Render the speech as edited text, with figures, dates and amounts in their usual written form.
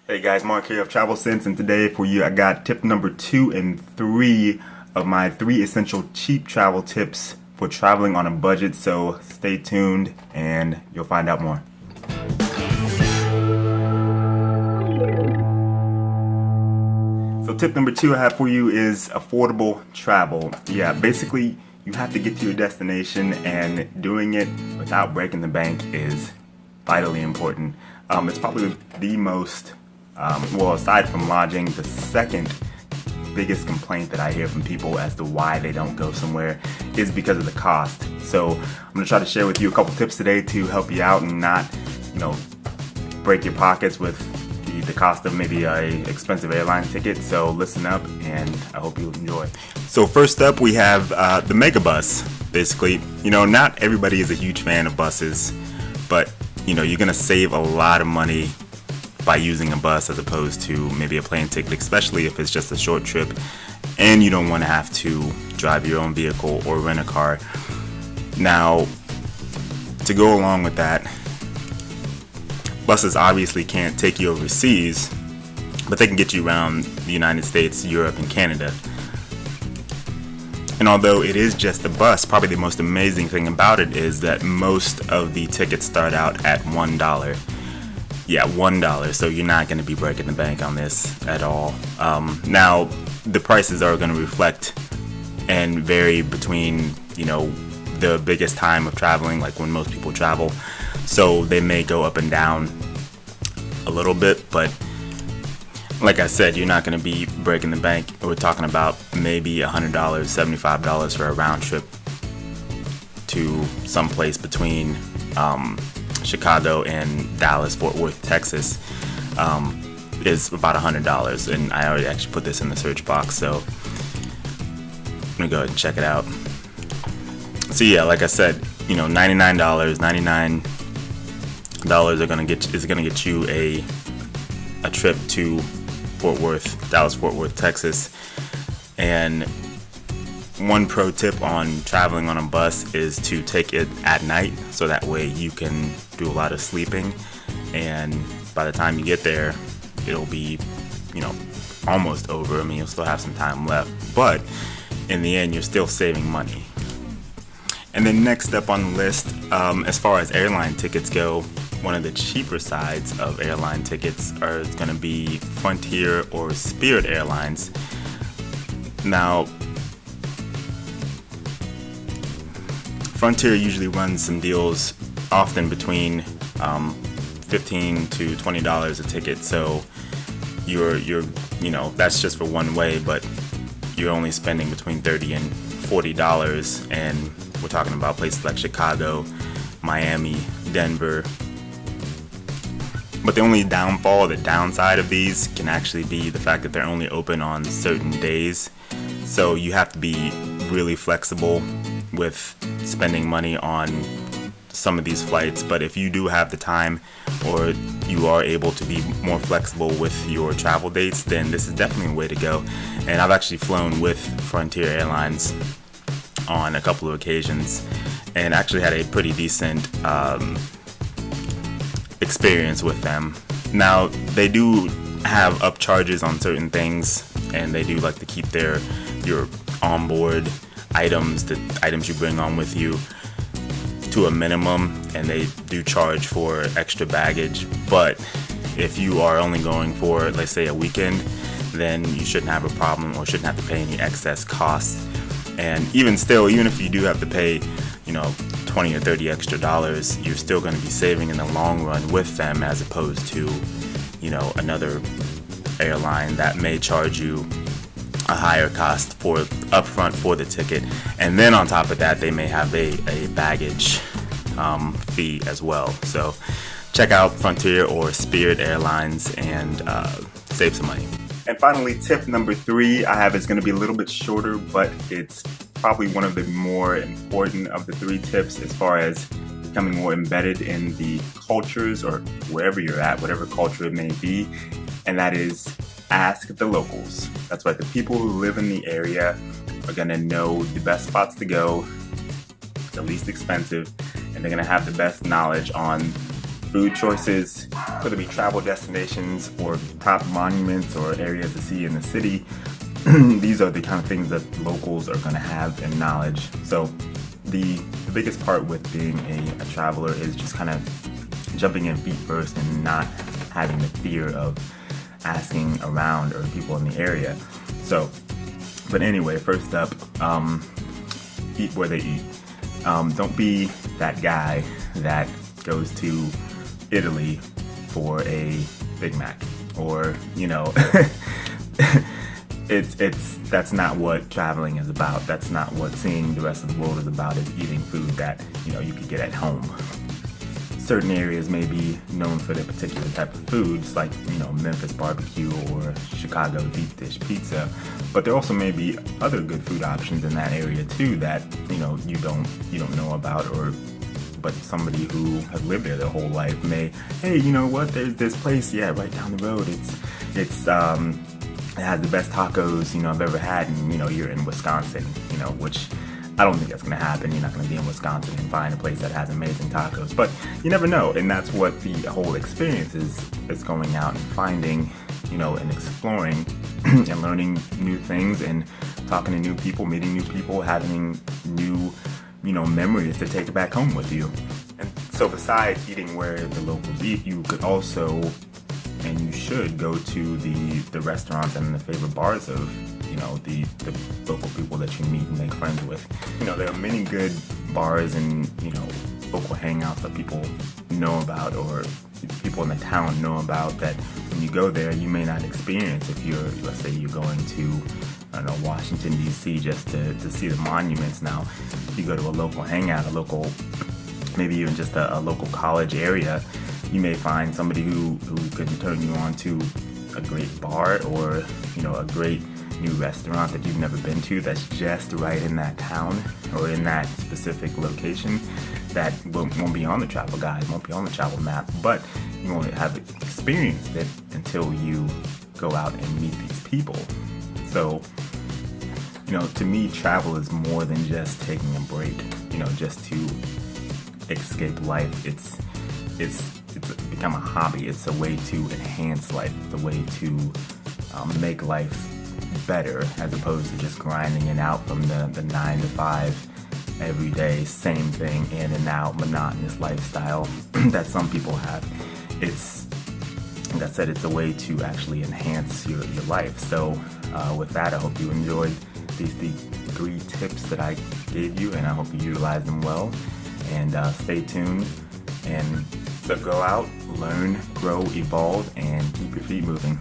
Hey guys, Mark here of Travel Sense, and today for you I got tip number 2 and 3 of my 3 essential cheap travel tips for traveling on a budget. So stay tuned and you'll find out more. So tip number 2 I have for you is affordable travel. Yeah, basically you have to get to your destination, and doing it without breaking the bank is vitally important. It's probably the most aside from lodging, the second biggest complaint that I hear from people as to why they don't go somewhere is because of the cost. So I'm going to try to share with you a couple tips today to help you out and not, break your pockets with the cost of maybe a expensive airline ticket. So listen up, and I hope you enjoy. So first up, we have the mega bus. Basically, not everybody is a huge fan of buses, but you're going to save a lot of money by using a bus as opposed to maybe a plane ticket, especially if it's just a short trip and you don't want to have to drive your own vehicle or rent a car. Now, to go along with that, buses obviously can't take you overseas, but they can get you around the United States, Europe, and Canada. And although it is just a bus, probably the most amazing thing about it is that most of the tickets start out at $1. Yeah, $1. So you're not going to be breaking the bank on this at all. Now, the prices are going to reflect and vary between, the biggest time of traveling, like when most people travel. So they may go up and down a little bit, but like I said, you're not going to be breaking the bank. We're talking about maybe $100, $75 for a round trip to someplace between Chicago and Dallas, Fort Worth, Texas, is about $100, and I already actually put this in the search box, so I'm gonna go ahead and check it out. So yeah, like I said, $99 is gonna get you a trip to Dallas, Fort Worth, Texas. And one pro tip on traveling on a bus is to take it at night, so that way you can do a lot of sleeping, and by the time you get there, it'll be, almost over. I mean, you'll still have some time left, but in the end, you're still saving money. And then next up on the list, as far as airline tickets go, one of the cheaper sides of airline tickets is going to be Frontier or Spirit Airlines. Now, Frontier usually runs some deals, often between $15 to $20 a ticket. So you're that's just for one way, but you're only spending between $30 and $40, and we're talking about places like Chicago, Miami, Denver. But the only downside of these can actually be the fact that they're only open on certain days. So you have to be really flexible with spending money on some of these flights. But if you do have the time, or you are able to be more flexible with your travel dates, then this is definitely a way to go. And I've actually flown with Frontier Airlines on a couple of occasions and actually had a pretty decent experience with them. Now, they do have upcharges on certain things, and they do like to keep your onboard items, the items you bring on with you, to a minimum, and they do charge for extra baggage. But if you are only going for, let's say, a weekend, then you shouldn't have a problem or shouldn't have to pay any excess costs. And even if you do have to pay, $20 or $30 extra dollars, you're still going to be saving in the long run with them, as opposed to, another airline that may charge you a higher cost for upfront for the ticket, and then on top of that, they may have a baggage fee as well. So check out Frontier or Spirit Airlines and save some money. And finally, tip number 3 I have is going to be a little bit shorter, but it's probably one of the more important of the 3 tips as far as becoming more embedded in the cultures or wherever you're at, whatever culture it may be, and that is ask the locals. That's right, the people who live in the area are going to know the best spots to go, the least expensive, and they're going to have the best knowledge on food choices, whether it be travel destinations or top monuments or areas to see in the city. These are the kind of things that locals are going to have in knowledge. So the biggest part with being a traveler is just kind of jumping in feet first and not having the fear of asking around or people in the area. So, but anyway, first up, eat where they eat. Don't be that guy that goes to Italy for a Big Mac, or that's not what traveling is about. That's not what seeing the rest of the world is about, is eating food that you could get at home. Certain areas may be known for their particular type of foods, like Memphis barbecue or Chicago deep dish pizza, but there also may be other good food options in that area too that you don't know about, but somebody who has lived there their whole life may, hey, you know what, there's this place, right down the road, it has the best tacos I've ever had, and you're in Wisconsin, which I don't think that's going to happen. You're not going to be in Wisconsin and find a place that has amazing tacos, but you never know, and that's what the whole experience is going out and finding, and exploring and learning new things and talking to new people, meeting new people, having new memories to take back home with you. And so besides eating where the locals eat, you could also, and you should, go to the restaurants and the favorite bars of the local people that you meet and make friends with. There are many good bars and local hangouts that people know about, or people in the town know about, that when you go there you may not experience if let's say you're going to Washington DC just to see the monuments. Now if you go to a local hangout, maybe even just a local college area, you may find somebody who could turn you on to a great bar, or a great new restaurant that you've never been to that's just right in that town or in that specific location that won't be on the travel guide, won't be on the travel map, but you won't have experienced it until you go out and meet these people. So to me, travel is more than just taking a break, just to escape life. It's become a hobby. It's a way to enhance life. It's a way to make life better, as opposed to just grinding it out from the 9 to 5 every day, same thing, in and out, monotonous lifestyle that some people have. It's, like I said, it's a way to actually enhance your life. So with that, I hope you enjoyed these 3 tips that I gave you, and I hope you utilize them well. And stay tuned, and so go out, learn, grow, evolve, and keep your feet moving.